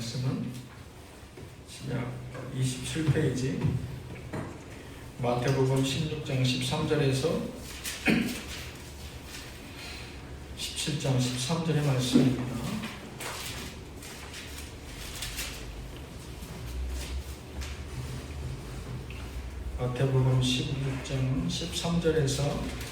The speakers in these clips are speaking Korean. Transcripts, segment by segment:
말씀은 신약 27페이지 마태복음 16장 13절에서 17장 13절의 말씀입니다. 마태복음 16장 13절에서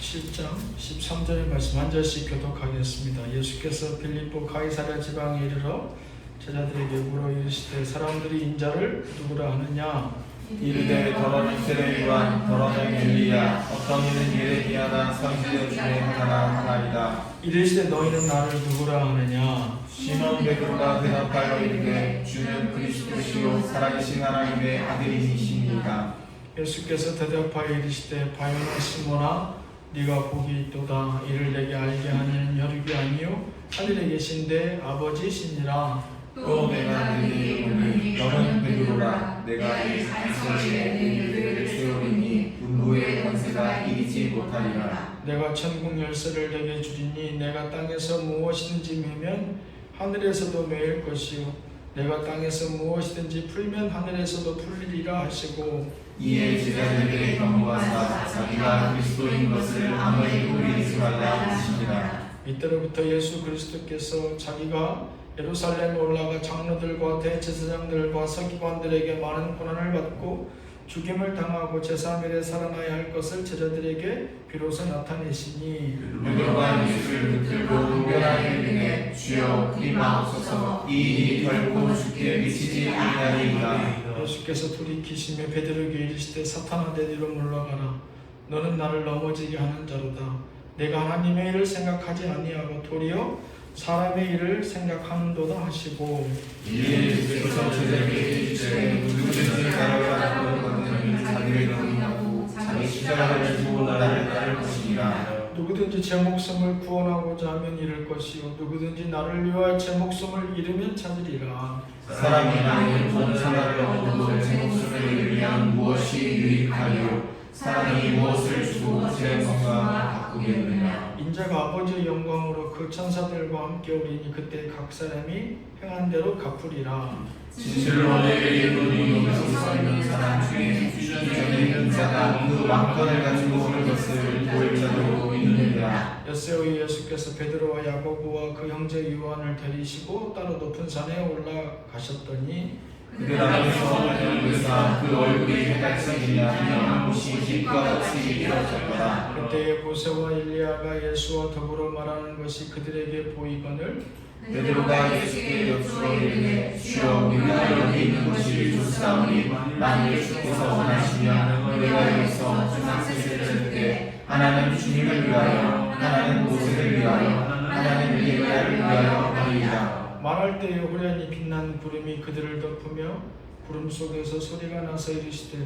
17장 13절의 말씀 한 절씩 교독하겠습니다. 예수께서 빌립보 가이사랴 지방에 이르러 제자들에게 물어 이르시되 사람들이 인자를 누구라 하느냐? 이르되 더러는 세례요한, 더러는 엘리야, 어떤 이는 예레미야나 선지자 중에 하나라 하나이다. 이르시되 너희는 나를 누구라 하느냐? 시몬 베드로가 대답하여 이르되 주는 그리스도시요 살아계신 하나님의 아들이시니까. 예수께서 대답하여 이르시되 바요나 시몬아 네가 복이 있도다. 이를 내게 알게 하는 혈육이 아니요 하늘에 계신데 아버지시니라. 또 내가 너희에게 이르노니 너는 베드로라. 내가 이 산성에 내 교회를 세우리니 음부의 권세가 이기지 못하리라. 내가 천국 열쇠를 내게 주리니 내가 땅에서 무엇이든지 매면 하늘에서도 매일 것이요 내가 땅에서 무엇이든지 풀면 하늘에서도 풀리리라 하시고 이에 제자들에게 경고하사 자기가 그리스도인 것을 아무에게도 믿지 말라 하시니라. 이때로부터 예수 그리스도께서 자기가 예루살렘에 올라가 장로들과 대제사장들과 서기관들에게 많은 고난을 받고 죽임을 당하고 제3일에 살아나야 할 것을 제자들에게 비로소 나타내시니 베드로가 예수를 붙들고 훈련하여 이르되 주여 그리 마옵소서, 이 일이 결코 죽게 미치지 아니하리이다. 예수께서 돌이키시며 베드로에게 이르시되 사탄아 내 뒤로 물러가라. 너는 나를 넘어지게 하는 자로다. 내가 하나님의 일을 생각하지 아니하고 도리어 사람의 일을 생각하는도다 하시고 이에 예수께서 제자에게 이르시되 누구든지 나를 따르는 것은 자기를 부인하고 자기 십자가를 지고 나를 따를 것이니라. 누구든지 제 목숨을 구원하고자 하면 잃을 것이요 누구든지 나를 위하여 제 목숨을 잃으면 찾으리라. 사람이 나의 전사를 얻고 제 목숨을 잃으면 무엇이 유익하리요? 사람이 무엇을 주고 제 건강을 바꾸겠느냐? 인자가 아버지의 영광으로 그 천사들과 함께 오리니 그때 각 사람이 행한 대로 갚으리라. 진실로 내게 이르노니 여기 서 있는 사람 중에 이전에 있는 자가 그 왕권을 가지고 오는 것을 보일 자도 있느니라. 엿새 후에 예수께서 베드로와 야고보와 그 형제 요한을 데리시고 따로 높은 산에 올라가셨더니 그들 앞에서 얼굴사 그 얼굴이 해같이 빛나며 옷이 빛과 같이 일어섰더라. 그때에 모세와 엘리야가 예수와 더불어 말하는 것이 그들에게 보이거늘 베드로가 예수께 여쭈어 이르되 주여 우리가 여기 있는 것이 좋사오니 만일 주께서 원하시면 우리가 여기서 주상셋을 듣되 하나는 주님을 위하여 하나는 모세를 위하여 하나는 엘리야를 위하여 하리이다. 말할 때에 호련히 빛난 구름이 그들을 덮으며 구름 속에서 소리가 나서 이르시되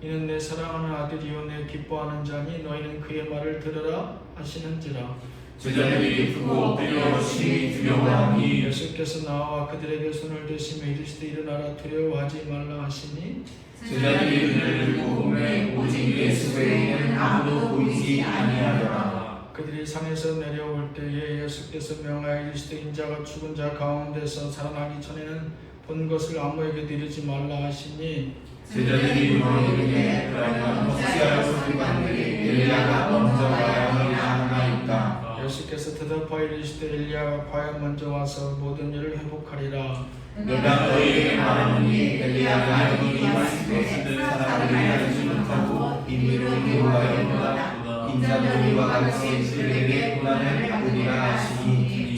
이는 내 사랑하는 아들이요 내 기뻐하는 자니 너희는 그의 말을 들으라 하시는지라. 제자들이 크고 엎드려 심히 두려워하니 예수께서 나와 그들에게 손을 대시며 이르시되 일어나라 두려워하지 말라 하시니 제자들이 눈을 들고 보매 오직 예수 외에는 아무도 보이지 아니하더라. 그들이 산에서 내려올 때에 예수께서 명하여 이르시되 인자가 죽은 자 가운데서 살아나기 전에는 본 것을 아무에게도 이르지 말라 하시니 제자들이 물어보되 그러면 어찌하여 서기관들이 엘리야가 먼저 와야 하느냐 하나이까. 예수께서 대답하여 이르시되 엘리야가 과연 먼저 와서 모든 일을 회복하리라. 내가 너희에게 말하노니 엘리야가 여기 임하실 때 사람들이 알지 못하고 임의로 미워하였노라. 인자도 이와 같이 그들에게 고난을 받으리라 하시니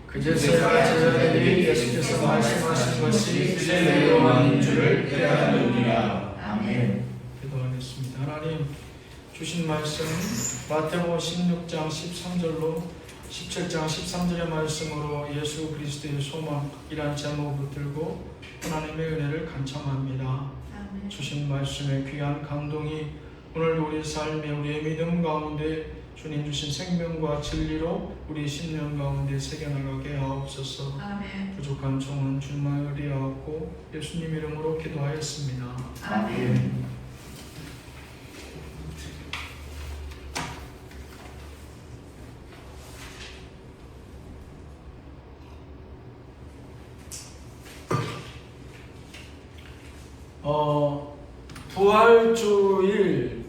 그제서야 제자들이 예수께서 말씀하신 것이 세례요한인 줄을 깨달으리라. 아멘. 기도하겠습니다. 하나님 주신 말씀 마태복음 16장 13절로 17장 13절의 말씀으로 예수 그리스도의 소망이란 제목을 붙들고 하나님의 은혜를 간청합니다. 주신 말씀의 귀한 감동이 오늘 우리 삶에 우리의 믿음 가운데 주님 주신 생명과 진리로 우리 심령 가운데 새겨나가게 하옵소서. 아멘. 부족한 종은 주만 의뢰하옵고 예수님 이름으로 기도하였습니다. 아멘. 부활주일은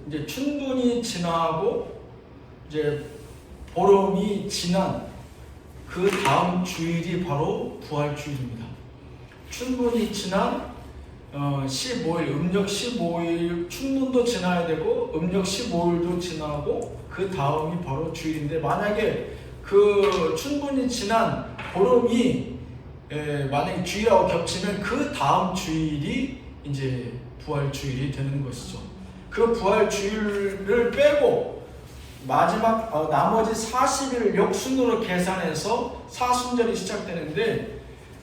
이제 충분히 지나고 이제 보름이 지난 그 다음 주일이 바로 부활주일입니다. 충분히 지난 15일, 음력 15일 충분도 지나야 되고 음력 15일도 지나고 그 다음이 바로 주일인데, 만약에 그 충분히 지난 보름이 만약에 주일하고 겹치면 그 다음 주일이 이제 부활주일이 되는 것이죠. 그 부활주일을 빼고 마지막 나머지 40일 역순으로 계산해서 사순절이 시작되는데,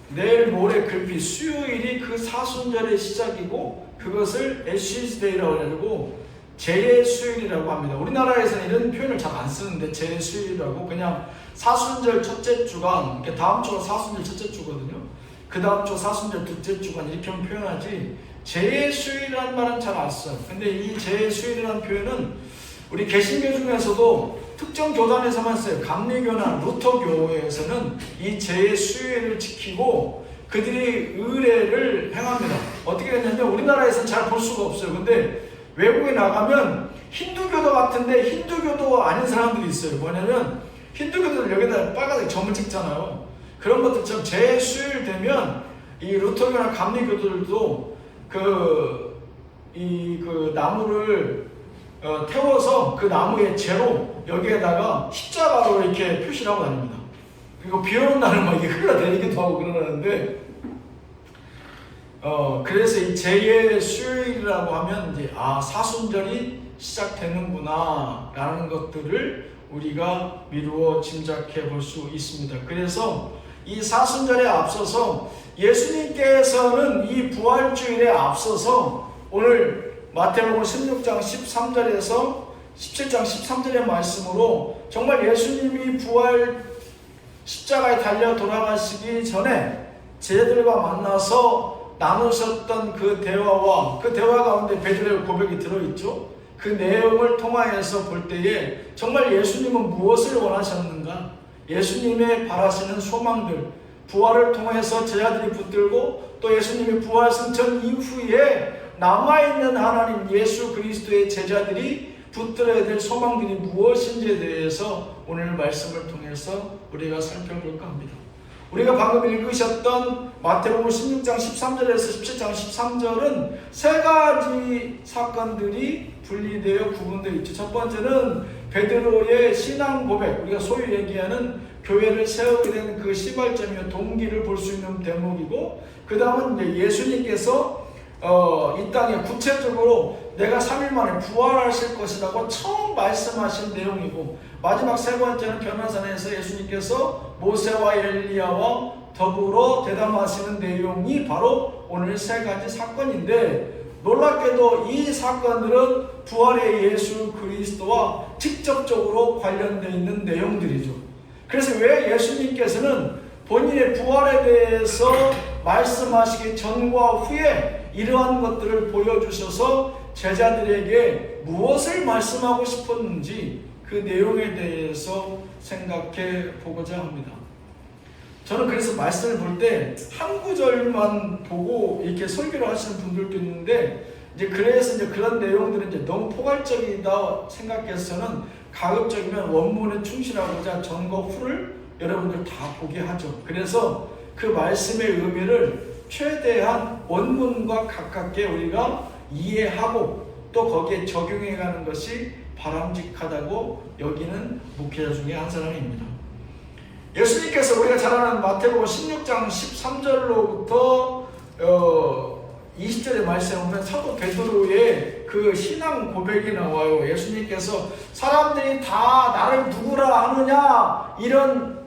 내일 모레 글피 수요일이 그 사순절의 시작이고 그것을 애쉬즈데이라고 해가지고 재수일이라고 합니다. 우리나라에서는 이런 표현을 잘 안 쓰는데 재수일이라고, 그냥 사순절 첫째 주간, 다음 주가 사순절 첫째 주거든요. 그 다음 주 사순절 둘째 주간 이렇게 표현하지 재수일이라는 말은 잘 안 써요. 근데 이 재수일이라는 표현은 우리 개신교 중에서도 특정 교단에서만 써요. 감리교나 루터교에서는 이 재수일을 지키고 그들이 의례를 행합니다. 어떻게 됐냐면 우리나라에서는 잘 볼 수가 없어요. 근데 외국에 나가면 힌두교도 같은데 힌두교도 아닌 사람들이 있어요. 뭐냐면 힌두교들 여기다 빨간색 점을 찍잖아요. 그런 것들처럼 재수일 되면 이 루터교나 감리교들도 그 나무를 태워서 그 나무의 재로 여기에다가 십자가로 이렇게 표시를 하고 다닙니다. 그리고 비 오는 날은 막 이게 흘러내리기도 하고 그러는데, 그래서 이 제의 수요일이라고 하면 이제 사순절이 시작되는구나 라는 것들을 우리가 미루어 짐작해 볼 수 있습니다. 그래서 이 사순절에 앞서서 예수님께서는 이 부활주일에 앞서서 오늘 마태복음 16장 13절에서 17장 13절의 말씀으로 정말 예수님이 부활 십자가에 달려 돌아가시기 전에 제자들과 만나서 나누셨던 그 대화와 그 대화 가운데 베드로의 고백이 들어있죠. 그 내용을 통하여서 볼 때에 정말 예수님은 무엇을 원하셨는가? 예수님의 바라시는 소망들, 부활을 통해서 제자들이 붙들고 또 예수님의 부활 승천 이후에 남아있는 하나님 예수 그리스도의 제자들이 붙들어야 될 소망들이 무엇인지에 대해서 오늘 말씀을 통해서 우리가 살펴볼까 합니다. 우리가 방금 읽으셨던 마태복음 16장 13절에서 17장 13절은 세 가지 사건들이 분리되어 구분되어 있죠. 첫 번째는 베드로의 신앙 고백, 우리가 소위 얘기하는 교회를 세우게 된 그 시발점이며 동기를 볼 수 있는 대목이고, 그 다음은 이제 예수님께서 이 땅에 구체적으로 내가 3일 만에 부활하실 것이라고 처음 말씀하신 내용이고, 마지막 세 번째는 변화산에서 예수님께서 모세와 엘리야와 더불어 대담하시는 내용이 바로 오늘 세 가지 사건인데, 놀랍게도 이 사건들은 부활의 예수 그리스도와 직접적으로 관련되어 있는 내용들이죠. 그래서 왜 예수님께서는 본인의 부활에 대해서 말씀하시기 전과 후에 이러한 것들을 보여주셔서 제자들에게 무엇을 말씀하고 싶었는지 그 내용에 대해서 생각해 보고자 합니다. 저는 그래서 말씀을 볼 때 한 구절만 보고 이렇게 설교를 하시는 분들도 있는데, 이제 그래서 이제 그런 내용들은 이제 너무 포괄적이다 생각해서는 가급적이면 원문에 충실하고자 전과 후를 여러분들 다 보게 하죠. 그래서 그 말씀의 의미를 최대한 원문과 가깝게 우리가 이해하고 또 거기에 적용해가는 것이 바람직하다고 여기는 목회자 중에 한 사람입니다. 예수님께서 우리가 잘 아는 마태복음 16장 13절로부터 20절의 말씀에 보면 사도 베드로의 그 신앙 고백이 나와요. 예수님께서 사람들이 다 나를 누구라 하느냐 이런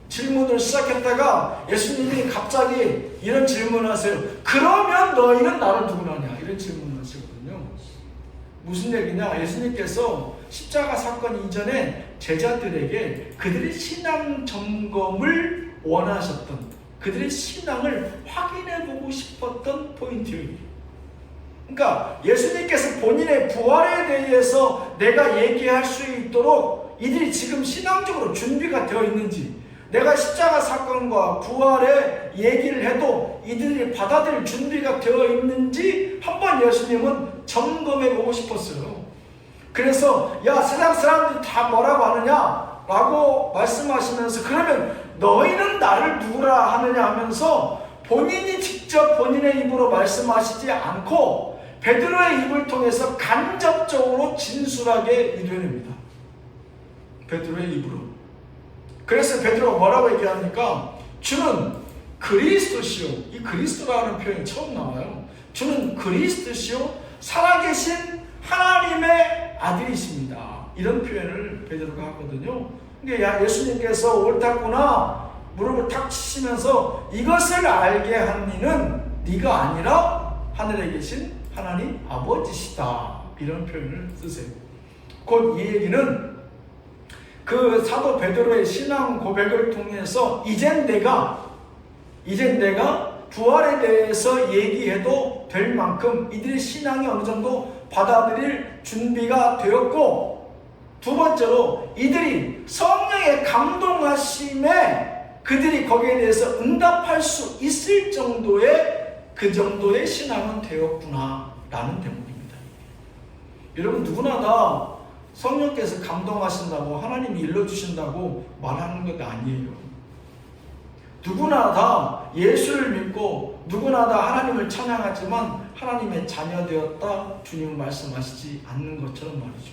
질문을 시작했다가 예수님이 갑자기 이런 질문을 하세요. 그러면 너희는 나를 누구라 하냐 이런 질문을 하시거든요. 무슨 얘기냐? 예수님께서 십자가 사건 이전에 제자들에게 그들의 신앙 점검을 원하셨던, 그들의 신앙을 확인해보고 싶었던 포인트예요. 그러니까 예수님께서 본인의 부활에 대해서 내가 얘기할 수 있도록 이들이 지금 신앙적으로 준비가 되어 있는지, 내가 십자가 사건과 부활의 얘기를 해도 이들이 받아들일 준비가 되어 있는지 한번 예수님은 점검해 보고 싶었어요. 그래서 야, 세상 사람들이 다 뭐라고 하느냐 라고 말씀하시면서 그러면 너희는 나를 누구라 하느냐 하면서 본인이 직접 본인의 입으로 말씀하시지 않고 베드로의 입을 통해서 간접적으로 진술하게 이르냅니다. 베드로의 입으로. 그래서 베드로가 뭐라고 얘기합니까? 주는 그리스도시요. 이 그리스도라는 표현이 처음 나와요. 주는 그리스도시요 살아계신 하나님의 아들이십니다. 이런 표현을 베드로가 하거든요. 근데 예수님께서 옳다구나 무릎을 탁 치시면서 이것을 알게 한 이는 네가 아니라 하늘에 계신 하나님 아버지시다. 이런 표현을 쓰세요. 곧 이 얘기는 그 사도 베드로의 신앙 고백을 통해서 이젠 내가 부활에 대해서 얘기해도 될 만큼 이들의 신앙이 어느 정도 받아들일 준비가 되었고, 두 번째로 이들이 성령의 감동하심에 그들이 거기에 대해서 응답할 수 있을 정도의 그 정도의 신앙은 되었구나 라는 대목입니다. 여러분, 누구나 다 성령께서 감동하신다고 하나님이 일러주신다고 말하는 것 아니에요. 누구나 다 예수를 믿고 누구나 다 하나님을 찬양하지만 하나님의 자녀 되었다 주님은 말씀하시지 않는 것처럼 말이죠.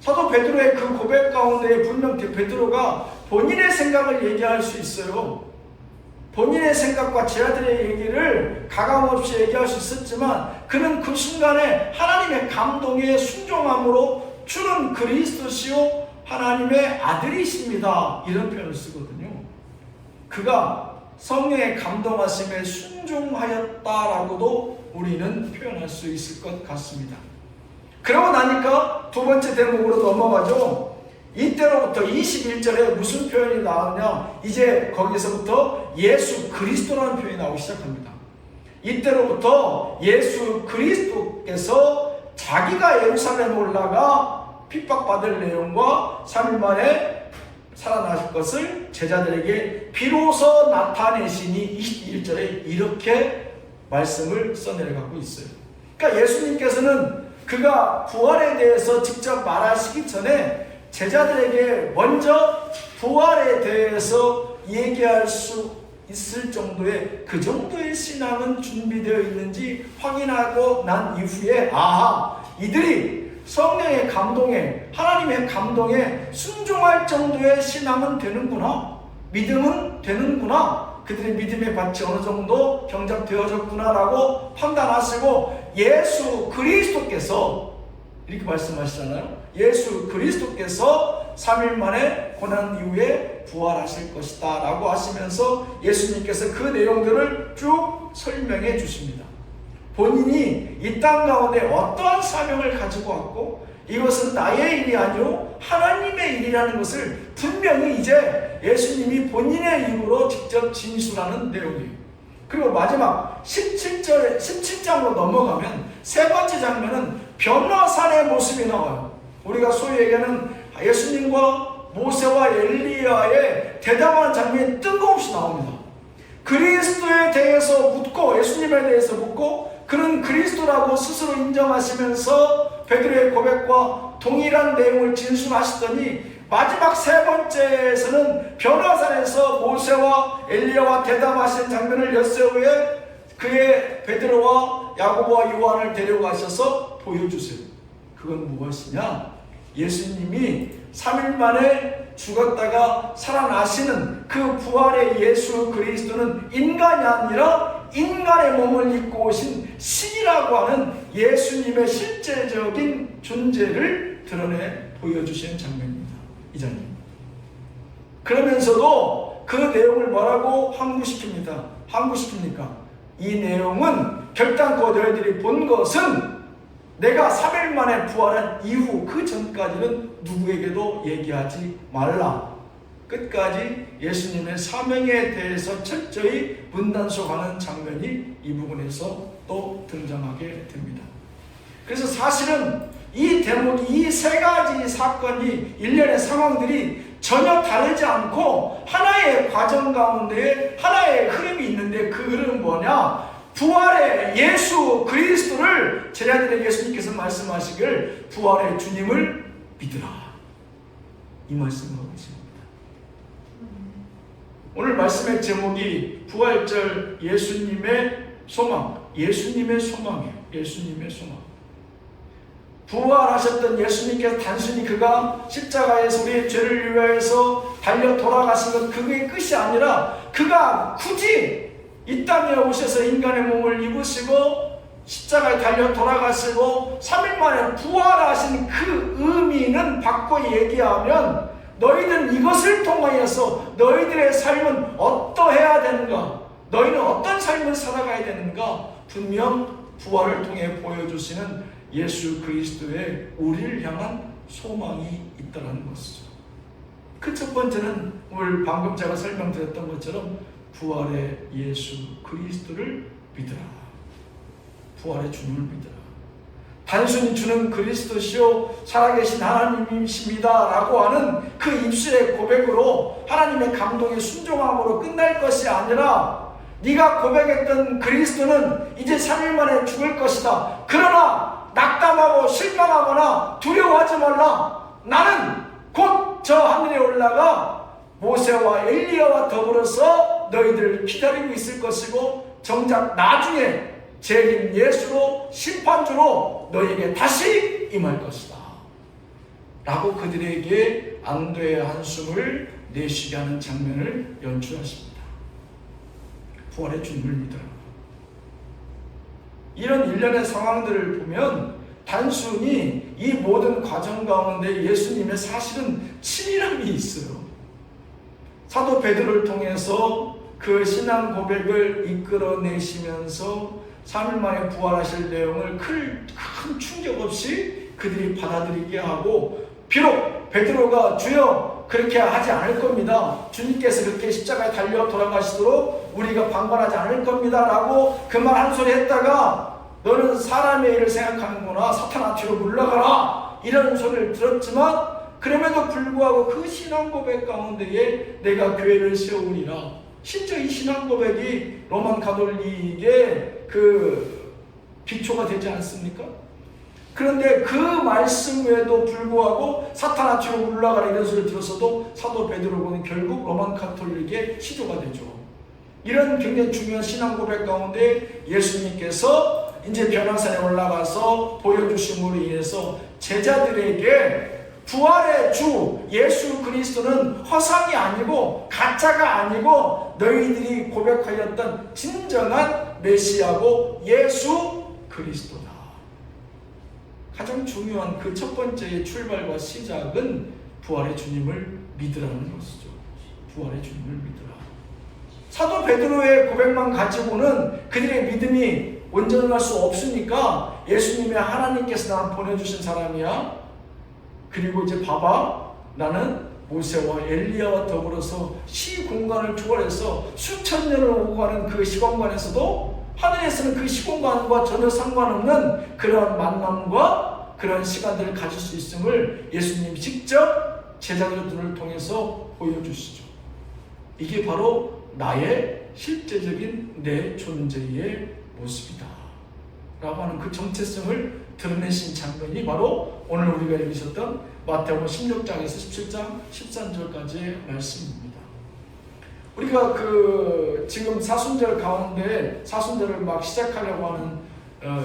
사도 베드로의 그 고백 가운데 분명 베드로가 본인의 생각을 얘기할 수 있어요. 본인의 생각과 제자들의 얘기를 가감없이 얘기할 수 있었지만 그는 그 순간에 하나님의 감동에 순종함으로 주는 그리스도시요 하나님의 아들이십니다. 이런 표현을 쓰거든요. 그가 성령의 감동하심에 순종하였다라고도 우리는 표현할 수 있을 것 같습니다. 그러고 나니까 두 번째 대목으로 넘어가죠. 이때로부터 21절에 무슨 표현이 나오냐, 이제 거기서부터 예수 그리스도라는 표현이 나오기 시작합니다. 이때로부터 예수 그리스도께서 자기가 예루살렘에 올라가 핍박받을 내용과 3일 만에 살아나실 것을 제자들에게 비로소 나타내시니 21절에 이렇게 말씀을 써내려가고 있어요. 그러니까 예수님께서는 그가 부활에 대해서 직접 말하시기 전에 제자들에게 먼저 부활에 대해서 얘기할 수 있을 정도의 그 정도의 신앙은 준비되어 있는지 확인하고 난 이후에 이들이 성령의 감동에 하나님의 감동에 순종할 정도의 신앙은 되는구나, 믿음은 되는구나, 그들의 믿음의 밭이 어느 정도 경작되어졌구나 라고 판단하시고 예수 그리스도께서 이렇게 말씀하시잖아요. 예수 그리스도께서 3일 만에 고난 이후에 부활하실 것이다 라고 하시면서 예수님께서 그 내용들을 쭉 설명해 주십니다. 본인이 이 땅 가운데 어떠한 사명을 가지고 왔고 이것은 나의 일이 아니요 하나님의 일이라는 것을 분명히 이제 예수님이 본인의 입으로 직접 진술하는 내용이에요. 그리고 마지막 17장으로 넘어가면 세 번째 장면은 변화산의 모습이 나와요. 우리가 소위 얘기하는 예수님과 모세와 엘리야의 대담한 장면이 뜬금없이 나옵니다. 그리스도에 대해서 묻고 예수님에 대해서 묻고 그는 그리스도라고 스스로 인정하시면서 베드로의 고백과 동일한 내용을 진술하시더니 마지막 세 번째에서는 변화산에서 모세와 엘리야와 대담하신 장면을 엿새 후에 그의 베드로와 야고보와 요한을 데려가셔서 보여주세요. 그건 무엇이냐? 예수님이 3일 만에 죽었다가 살아나시는 그 부활의 예수 그리스도는 인간이 아니라 인간의 몸을 입고 오신 신이라고 하는 예수님의 실제적인 존재를 드러내 보여주시는 장면입니다. 이장님. 그러면서도 그 내용을 뭐라고 함구시킵니까? 이 내용은 결단코 너희들이 본 것은 내가 3일 만에 부활한 이후 그 전까지는 누구에게도 얘기하지 말라. 끝까지 예수님의 사명에 대해서 철저히 문단속하는 장면이 이 부분에서 또 등장하게 됩니다. 그래서 사실은 이 대목이 이 세 가지 사건이 일련의 상황들이 전혀 다르지 않고 하나의 과정 가운데 하나의 흐름이 있는데 그 흐름은 뭐냐? 부활의 예수 그리스도를 제자들에게 예수님께서 말씀하시길 부활의 주님을 믿으라, 이 말씀을 하고 있습니다. 오늘 말씀의 제목이 부활절 예수님의 소망, 예수님의 소망이에요. 예수님의 소망. 부활하셨던 예수님께서 단순히 그가 십자가에서 우리의 죄를 위하여서 달려 돌아가신 것, 그게 끝이 아니라 그가 굳이 이 땅에 오셔서 인간의 몸을 입으시고 십자가에 달려 돌아가시고 3일 만에 부활하신 그 의미는 바꿔 얘기하면 너희들은 이것을 통하여서 너희들의 삶은 어떠해야 되는가, 너희는 어떤 삶을 살아가야 되는가, 분명 부활을 통해 보여주시는 예수 그리스도의 우리를 향한 소망이 있다는 것이죠. 그 첫 번째는 오늘 방금 제가 설명드렸던 것처럼 부활의 예수 그리스도를 믿으라. 부활의 주님을 믿으라. 단순히 주는 그리스도시요 살아계신 하나님이십니다 라고 하는 그 입술의 고백으로 하나님의 감동에 순종함으로 끝날 것이 아니라 네가 고백했던 그리스도는 이제 3일 만에 죽을 것이다. 그러나 낙담하고 실망하거나 두려워하지 말라. 나는 곧 저 하늘에 올라가 모세와 엘리야와 더불어서 너희들을 기다리고 있을 것이고 정작 나중에 재림 예수로 심판주로 너희에게 다시 임할 것이다 라고 그들에게 안도의 한숨을 내쉬게 하는 장면을 연출하십니다. 부활의 주님을 믿으라. 이런 일련의 상황들을 보면 단순히 이 모든 과정 가운데 예수님의 사실은 친밀함이 있어요. 사도 베드로를 통해서 그 신앙 고백을 이끌어내시면서 3일 만에 부활하실 내용을 큰 충격 없이 그들이 받아들이게 하고, 비록 베드로가 주여 그렇게 하지 않을 겁니다, 주님께서 그렇게 십자가에 달려 돌아가시도록 우리가 방관하지 않을 겁니다 라고 그 말 한 소리 했다가 너는 사람의 일을 생각하는구나, 사탄아 뒤로 물러가라, 이런 소리를 들었지만 그럼에도 불구하고 그 신앙 고백 가운데에 내가 교회를 세우리라. 심지어 이 신앙 고백이 로만 가톨릭의 그 기초가 되지 않습니까? 그런데 그 말씀에도 불구하고 사탄아 뒤로 물러가라 이런 소리를 들었어도 사도 베드로는 결국 로만 가톨릭의 시조가 되죠. 이런 굉장히 중요한 신앙 고백 가운데 예수님께서 이제 변화산에 올라가서 보여주심으로 인해서 제자들에게 부활의 주 예수 그리스도는 허상이 아니고 가짜가 아니고 너희들이 고백하였던 진정한 메시아고 예수 그리스도다. 가장 중요한 그 첫 번째의 출발과 시작은 부활의 주님을 믿으라는 것이죠. 부활의 주님을 믿으라. 사도 베드로의 고백만 가지고는 그들의 믿음이 온전할 수 없으니까 예수님의 하나님께서 나를 보내주신 사람이야. 그리고 이제 봐봐, 나는 모세와 엘리야와 더불어서 시공간을 초월해서 수천 년을 오고 가는 그 시공간에서도 하늘에서는 그 시공간과 전혀 상관없는 그런 만남과 그런 시간들을 가질 수 있음을 예수님이 직접 제자들의 눈을 통해서 보여주시죠. 이게 바로 나의 실제적인 내 존재의 모습이다 라고 하는 그 정체성을 드러내신 장면이 바로 오늘 우리가 읽으셨던 마태복음 16장에서 17장 13절까지의 말씀입니다. 우리가 지금 사순절 가운데 사순절을 막 시작하려고 하는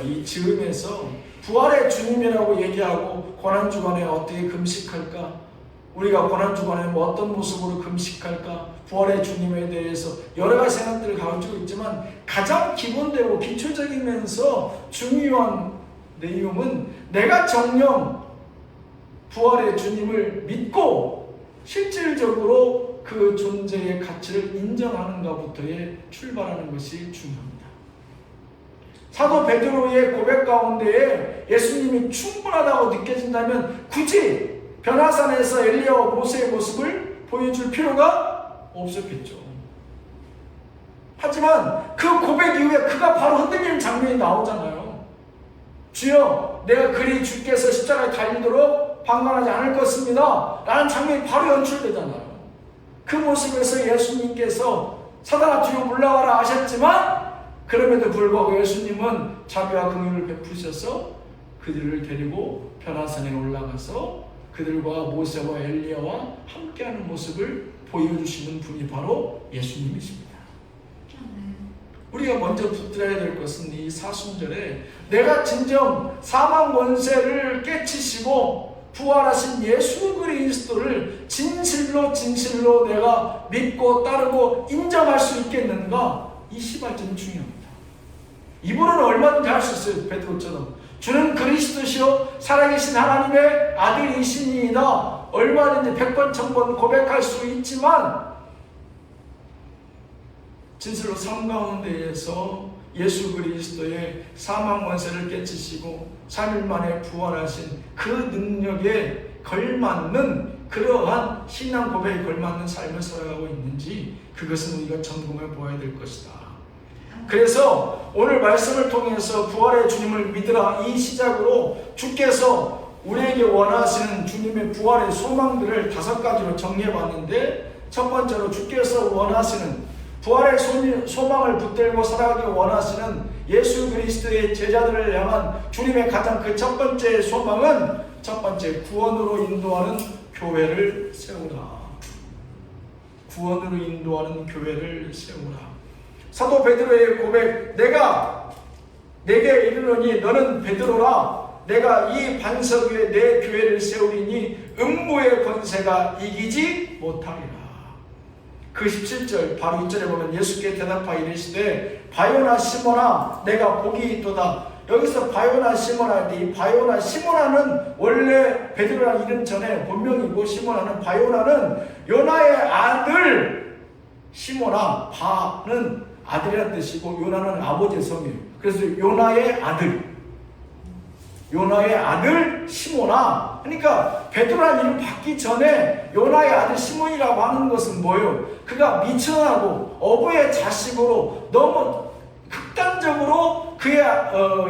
이 즈음에서 부활의 주님이라고 얘기하고 고난주간에 어떻게 금식할까, 우리가 고난주간에 뭐 어떤 모습으로 금식할까, 부활의 주님에 대해서 여러 가지 생각들을 가지고 있지만 가장 기본되고 기초적이면서 중요한 내용은 내가 정녕 부활의 주님을 믿고 실질적으로 그 존재의 가치를 인정하는가부터의 출발하는 것이 중요합니다. 사도 베드로의 고백 가운데에 예수님이 충분하다고 느껴진다면 굳이 변화산에서 엘리야와 모세의 모습을 보여줄 필요가 없었겠죠. 하지만 그 고백 이후에 그가 바로 흔들리는 장면이 나오잖아요. 주여 내가 그리 주께서 십자가에 달리도록 방관하지 않을 것입니다 라는 장면이 바로 연출되잖아요. 그 모습에서 예수님께서 사단아 뒤로 물러가라 하셨지만 그럼에도 불구하고 예수님은 자비와 긍휼을 베푸셔서 그들을 데리고 변화산에 올라가서 그들과 모세와 엘리야와 함께하는 모습을 보여주시는 분이 바로 예수님이십니다. 우리가 먼저 붙들어야 될 것은 이 사순절에 내가 진정 사망 권세를 깨치시고 부활하신 예수 그리스도를 진실로 내가 믿고 따르고 인정할 수 있겠는가? 이 시발점이 중요합니다. 이분은 얼마든지 할 수 있어요. 베드로처럼 주는 그리스도시요 살아계신 하나님의 아들이시니이다. 얼마든지 100번 1000번 고백할 수 있지만 진실로 삶 가운데에서 예수 그리스도의 사망 권세를 깨치시고 3일 만에 부활하신 그 능력에 걸맞는 그러한 신앙 고백에 걸맞는 삶을 살아가고 있는지 그것은 우리가 점검해 보아야 될 것이다. 그래서 오늘 말씀을 통해서 부활의 주님을 믿으라 이 시작으로 주께서 우리에게 원하시는 주님의 부활의 소망들을 5가지로 정리해 봤는데 첫 번째로 주께서 원하시는 부활의 소망을 붙들고 살아가기 원하시는 예수 그리스도의 제자들을 향한 주님의 가장 그 첫 번째 소망은 첫 번째 구원으로 인도하는 교회를 세우라. 구원으로 인도하는 교회를 세우라. 사도 베드로의 고백, 내게 이르노니 너는 베드로라. 내가 이 반석 위에 내 교회를 세우리니 음부의 권세가 이기지 못하리라. 그 17절 바로 2절에 보면 예수께 대답하여 이르시되 바요나 시몬아 내가 복이 있도다. 여기서 바요나 시몬아, 이 바요나 시몬아는 원래 베드로라는 이름 전에 본명이고 시몬아는 바요나는 요나의 아들 시몬아, 바는 아들이라는 뜻이고 요나는 아버지의 성이에요. 그래서 요나의 아들 시몬아. 그러니까 베드로라는 이름 받기 전에 요나의 아들 시몬이라고 하는 것은 뭐예요? 그가 미천하고 어부의 자식으로 너무 극단적으로 그의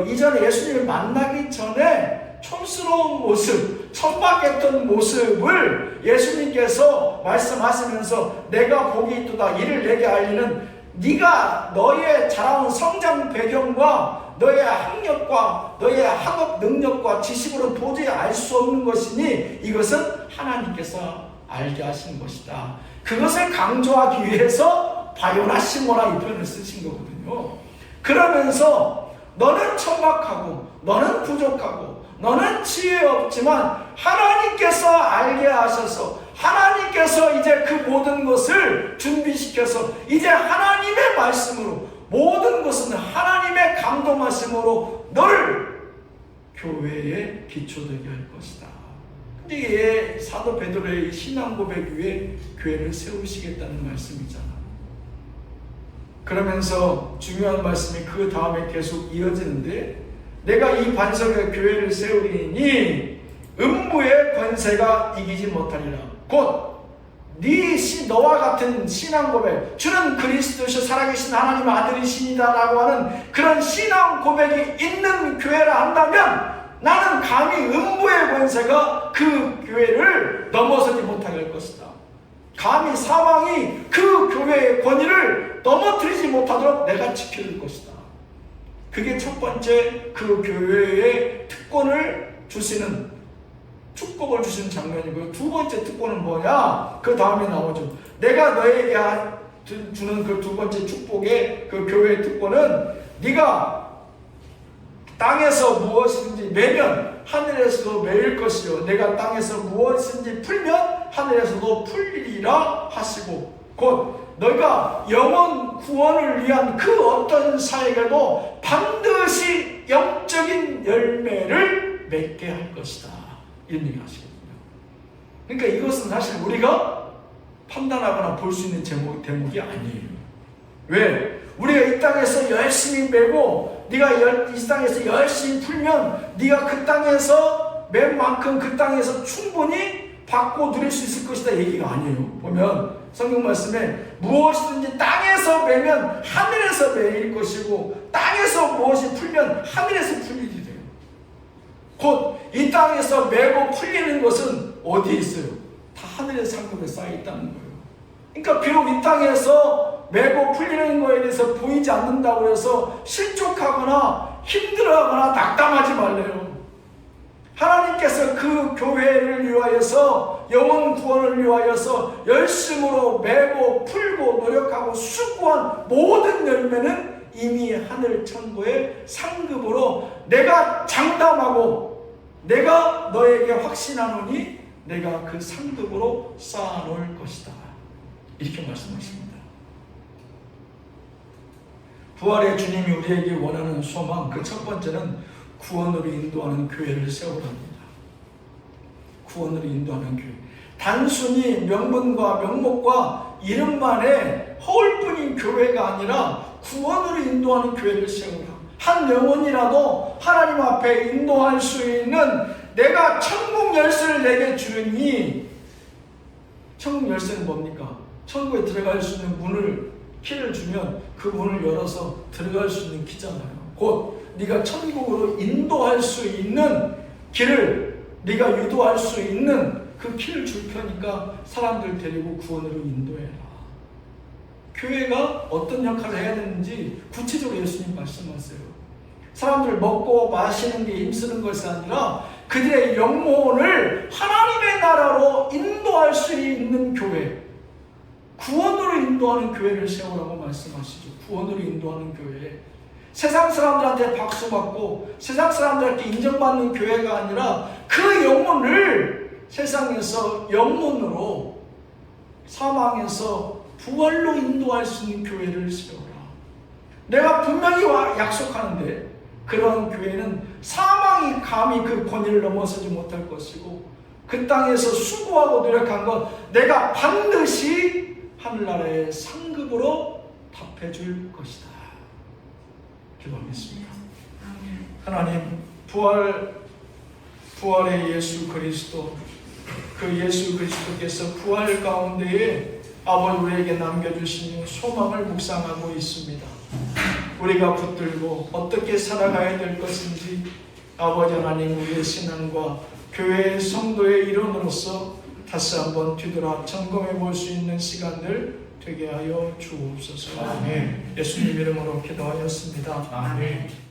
이전에 예수님을 만나기 전에 촌스러운 모습, 천박했던 모습을 예수님께서 말씀하시면서 내가 복이 있도다 이를 내게 알리는 네가 너의 자라온 성장 배경과 너의 학력과 너의 학업 능력과 지식으로는 도저히 알 수 없는 것이니 이것은 하나님께서 알게 하신 것이다. 그것을 강조하기 위해서 바요나 시몬아 이 표현을 쓰신 거거든요. 그러면서 너는 천박하고 너는 부족하고 너는 지혜 없지만 하나님께서 알게 하셔서 하나님께서 이제 그 모든 것을 준비시켜서 이제 하나님의 말씀으로 모든 것은 하나님의 감동하심으로 너를 교회의 기초되게 할 것이다. 근데 이게 사도 베드로의 신앙 고백 위에 교회를 세우시겠다는 말씀이잖아. 그러면서 중요한 말씀이 그 다음에 계속 이어지는데 내가 이 반석에 교회를 세우리니 음부의 권세가 이기지 못하리라. 곧 너와 같은 신앙 고백, 주는 그리스도시요 살아계신 하나님의 아들이시니다 라고 하는 그런 신앙 고백이 있는 교회라 한다면 나는 감히 음부의 권세가 그 교회를 넘어서지 못하게 할 것이다. 감히 사망이 그 교회의 권위를 넘어뜨리지 못하도록 내가 지켜줄 것이다. 그게 첫 번째 그 교회의 특권을 주시는 축복을 주시는 장면이고요. 두 번째 특권은 뭐냐? 그 다음에 나오죠. 내가 너에게 주는 그 두 번째 축복의 그 교회의 특권은 네가 땅에서 무엇이든지 매면 하늘에서도 매일 것이요 내가 땅에서 무엇이든지 풀면 하늘에서도 풀리리라 하시고 곧 너희가 영원 구원을 위한 그 어떤 사역에도 반드시 영적인 열매를 맺게 할 것이다. 이런 얘기 하시거든요. 그러니까 이것은 사실 우리가 판단하거나 볼 수 있는 대목이 아니에요. 왜? 우리가 이 땅에서 열심히 매고 네가 이 땅에서 열심히 풀면 네가 그 땅에서 맨 만큼 그 땅에서 충분히 받고 누릴 수 있을 것이다 얘기가 아니에요. 보면 성경 말씀에 무엇이든지 땅에서 매면 하늘에서 매일 것이고 땅에서 무엇이 풀면 하늘에서 풀리게 돼요. 곧 이 땅에서 메고 풀리는 것은 어디에 있어요? 다 하늘의 상급에 쌓여 있다는 거예요. 그러니까 비록 이 땅에서 메고 풀리는 거에 대해서 보이지 않는다고 해서 실족하거나 힘들어하거나 낙담하지 말래요. 하나님께서 그 교회를 위하여서 영혼 구원을 위하여서 열심으로 메고 풀고 노력하고 수고한 모든 열매는 이미 하늘 천국의 상급으로 내가 장담하고 내가 너에게 확신하노니 내가 그 상급으로 쌓아놓을 것이다. 이렇게 말씀하십니다. 부활의 주님이 우리에게 원하는 소망, 그 첫 번째는 구원으로 인도하는 교회를 세우랍니다. 구원으로 인도하는 교회. 단순히 명분과 명목과 이름만의 허울뿐인 교회가 아니라 구원으로 인도하는 교회를 세우라. 한 영혼이라도 하나님 앞에 인도할 수 있는 내가 천국 열쇠를 내게 주니, 천국 열쇠는 뭡니까? 천국에 들어갈 수 있는 문을, 키를 주면 그 문을 열어서 들어갈 수 있는 키잖아요. 곧 네가 천국으로 인도할 수 있는 길을 네가 유도할 수 있는 그 키를 줄 테니까 사람들 데리고 구원으로 인도해라. 교회가 어떤 역할을 해야 되는지 구체적으로 예수님 말씀하세요. 사람들 먹고 마시는 게 힘쓰는 것이 아니라 그들의 영혼을 하나님의 나라로 인도할 수 있는 교회, 구원으로 인도하는 교회를 세우라고 말씀하시죠. 구원으로 인도하는 교회. 세상 사람들한테 박수받고 세상 사람들한테 인정받는 교회가 아니라 그 영혼을 세상에서 영혼으로, 사망에서 부활로 인도할 수 있는 교회를 세우라. 내가 분명히 약속하는데 그런 교회는 사망이 감히 그 권위를 넘어서지 못할 것이고 그 땅에서 수고하고 노력한 것 내가 반드시 하늘나라의 상급으로 답해줄 것이다. 기도하겠습니다. 하나님, 부활의 예수 그리스도, 그 예수 그리스도께서 부활 가운데에 아버지 우리에게 남겨주신 소망을 묵상하고 있습니다. 우리가 붙들고 어떻게 살아가야 될 것인지 아버지 하나님, 우리의 신앙과 교회의 성도의 일원으로서 다시 한번 뒤돌아 점검해 볼 수 있는 시간들 되게 하여 주옵소서. 아멘. 예수님 이름으로 기도하였습니다. 아멘.